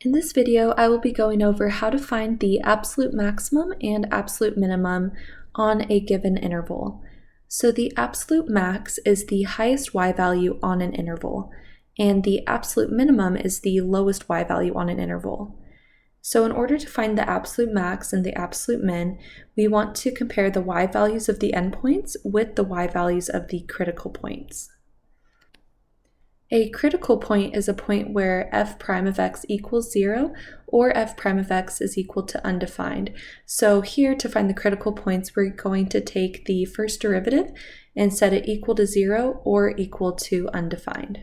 In this video, I will be going over how to find the absolute maximum and absolute minimum on a given interval. So the absolute max is the highest y value on an interval, and the absolute minimum is the lowest y value on an interval. So in order to find the absolute max and the absolute min, we want to compare the y values of the endpoints with the y values of the critical points. A critical point is a point where f prime of x equals 0 or f prime of x is equal to undefined. So here, to find the critical points, we're going to take the first derivative and set it equal to 0 or equal to undefined.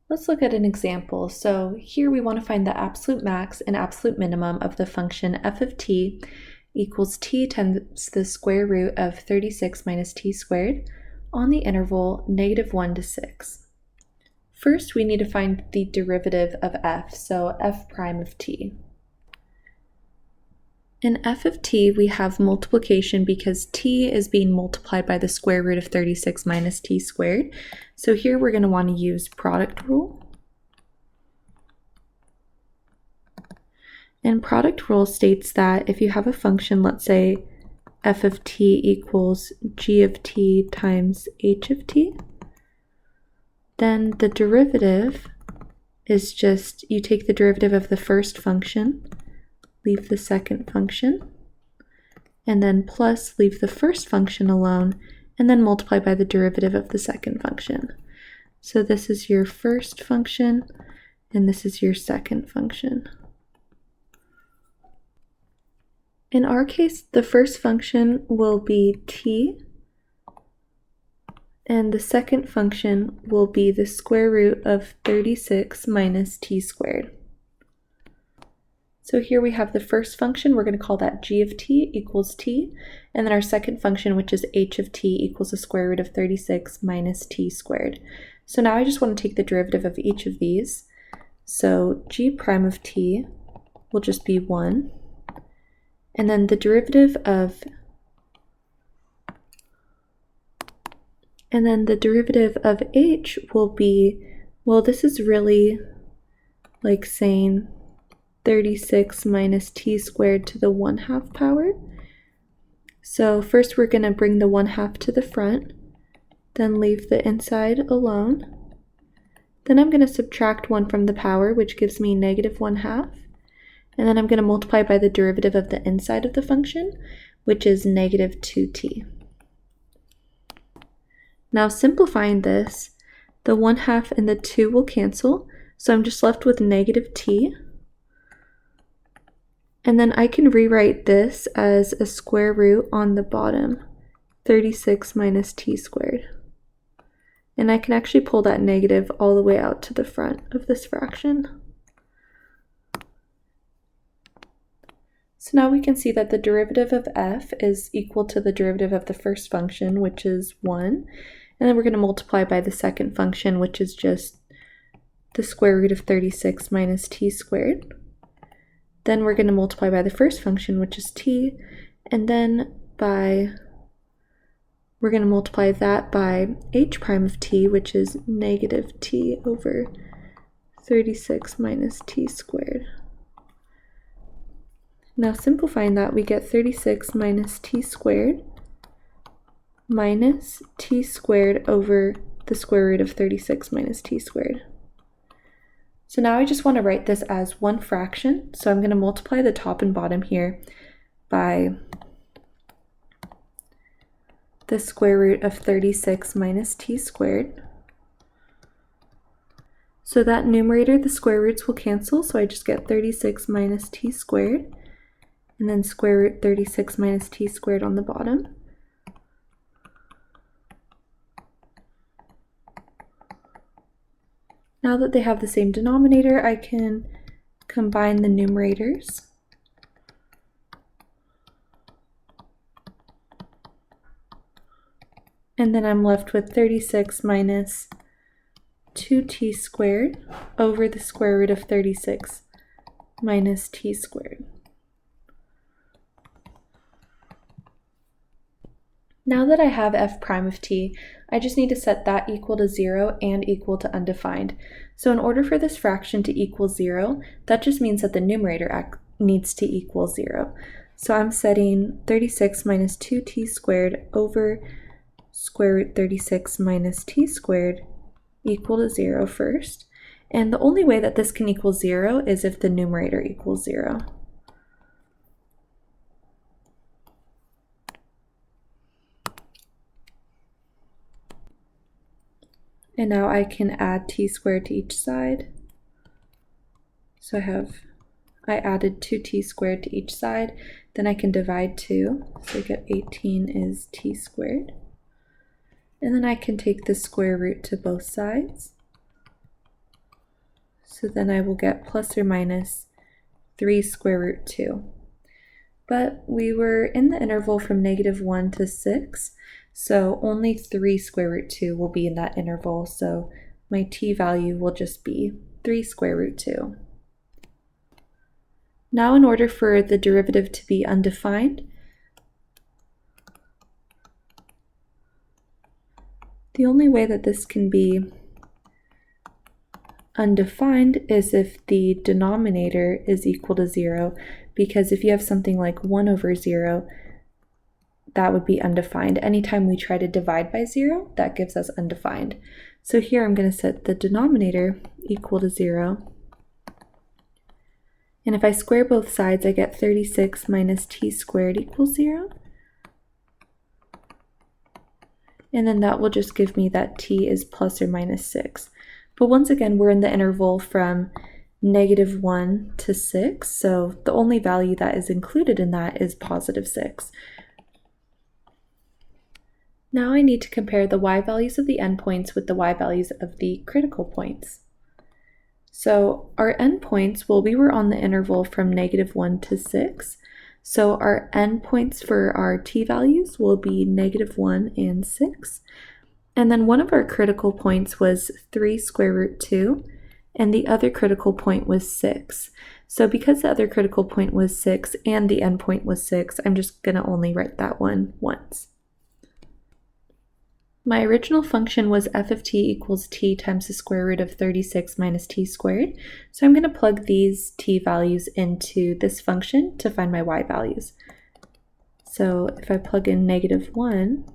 Let's look at an example. So here we want to find the absolute max and absolute minimum of the function f of t equals t times the square root of 36 minus t squared on the interval -1 to 6. First, we need to find the derivative of f, so f prime of t. In f of t, we have multiplication because t is being multiplied by the square root of 36 minus t squared. So here we're going to want to use product rule. And product rule states that if you have a function, let's say f of t equals g of t times h of t, then the derivative is just, you take the derivative of the first function, leave the second function, and then plus leave the first function alone, and then multiply by the derivative of the second function. So this is your first function, and this is your second function. In our case, the first function will be t, and the second function will be the square root of 36 minus t squared. So here we have the first function, we're going to call that g of t equals t, and then our second function, which is h of t, equals the square root of 36 minus t squared. So now I just want to take the derivative of each of these. So g prime of t will just be 1, and then the derivative of h will be, well, this is really like saying 36 minus t squared to the 1/2 power. So first we're going to bring the 1/2 to the front, then leave the inside alone. Then I'm going to subtract 1 from the power, which gives me -1/2. And then I'm going to multiply by the derivative of the inside of the function, which is -2t. Now simplifying this, the 1/2 and the 2 will cancel, so I'm just left with -t. And then I can rewrite this as a square root on the bottom, 36 minus t squared. And I can actually pull that negative all the way out to the front of this fraction. So now we can see that the derivative of f is equal to the derivative of the first function, which is 1. And then we're going to multiply by the second function, which is just the square root of 36 minus t squared. Then we're going to multiply by the first function, which is t, and then we're going to multiply that by h prime of t, which is -t over 36 minus t squared. Now simplifying that, we get 36 minus t squared minus t squared over the square root of 36 minus t squared. So now I just want to write this as one fraction. So I'm going to multiply the top and bottom here by the square root of 36 minus t squared. So that numerator, the square roots will cancel, so I just get 36 minus t squared, and then square root 36 minus t squared on the bottom. Now that they have the same denominator, I can combine the numerators. And then I'm left with 36 minus 2t squared over the square root of 36 minus t squared. Now that I have f prime of t, I just need to set that equal to 0 and equal to undefined. So in order for this fraction to equal 0, that just means that the numerator needs to equal 0. So I'm setting 36 minus 2t squared over square root 36 minus t squared equal to 0 first. And the only way that this can equal 0 is if the numerator equals 0. And now I can add t squared to each side. So I added 2t squared to each side. Then I can divide 2, so I get 18 is t squared. And then I can take the square root to both sides. So then I will get plus or minus 3 square root 2. But we were in the interval from -1 to 6, so only 3 square root 2 will be in that interval, so my t value will just be 3 square root 2. Now in order for the derivative to be undefined, the only way that this can be undefined is if the denominator is equal to 0, because if you have something like 1 over 0, that would be undefined. Anytime we try to divide by 0, that gives us undefined. So here I'm going to set the denominator equal to 0. And if I square both sides, I get 36 minus t squared equals 0. And then that will just give me that t is plus or minus 6. But once again, we're in the interval from -1 to 6, so the only value that is included in that is positive 6. Now I need to compare the y values of the endpoints with the y values of the critical points. So our endpoints, well, we were on the interval from -1 to 6, so our endpoints for our t values will be -1 and 6. And then one of our critical points was 3 square root 2, and the other critical point was 6. So because the other critical point was 6 and the endpoint was 6, I'm just going to only write that one once. My original function was f of t equals t times the square root of 36 minus t squared. So I'm going to plug these t values into this function to find my y values. So if I plug in -1,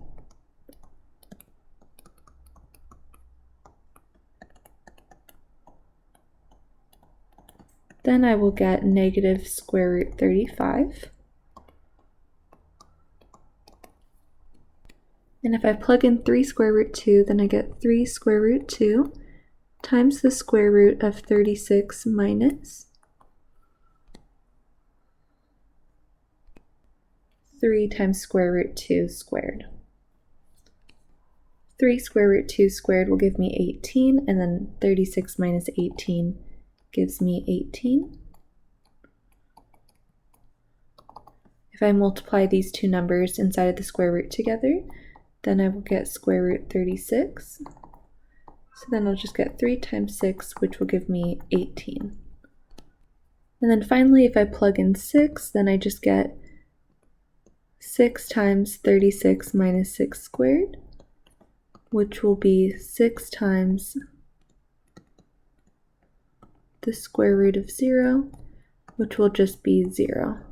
then I will get negative square root 35. And if I plug in 3 square root 2, then I get 3 square root 2 times the square root of 36 minus 3 times square root 2 squared. 3 square root 2 squared will give me 18, and then 36 minus 18 gives me 18. If I multiply these two numbers inside of the square root together, then I will get square root 36. So then I'll just get 3 times 6, which will give me 18. And then finally, if I plug in 6, then I just get 6 times 36 minus 6 squared, which will be 6 times the square root of 0, which will just be 0.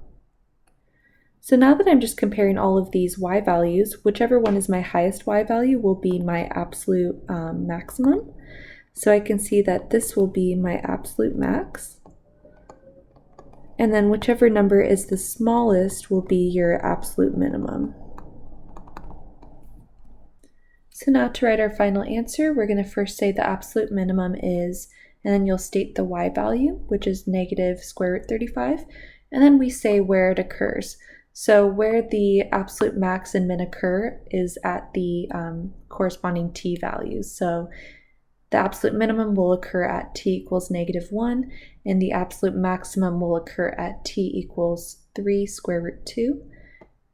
So now that I'm just comparing all of these y values, whichever one is my highest y value will be my absolute maximum. So I can see that this will be my absolute max. And then whichever number is the smallest will be your absolute minimum. So now to write our final answer, we're going to first say the absolute minimum is, and then you'll state the y value, which is negative square root 35, and then we say where it occurs. So where the absolute max and min occur is at the corresponding t values. So the absolute minimum will occur at t equals -1, and the absolute maximum will occur at t equals 3 square root 2,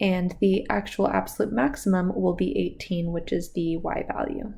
and the actual absolute maximum will be 18, which is the y value.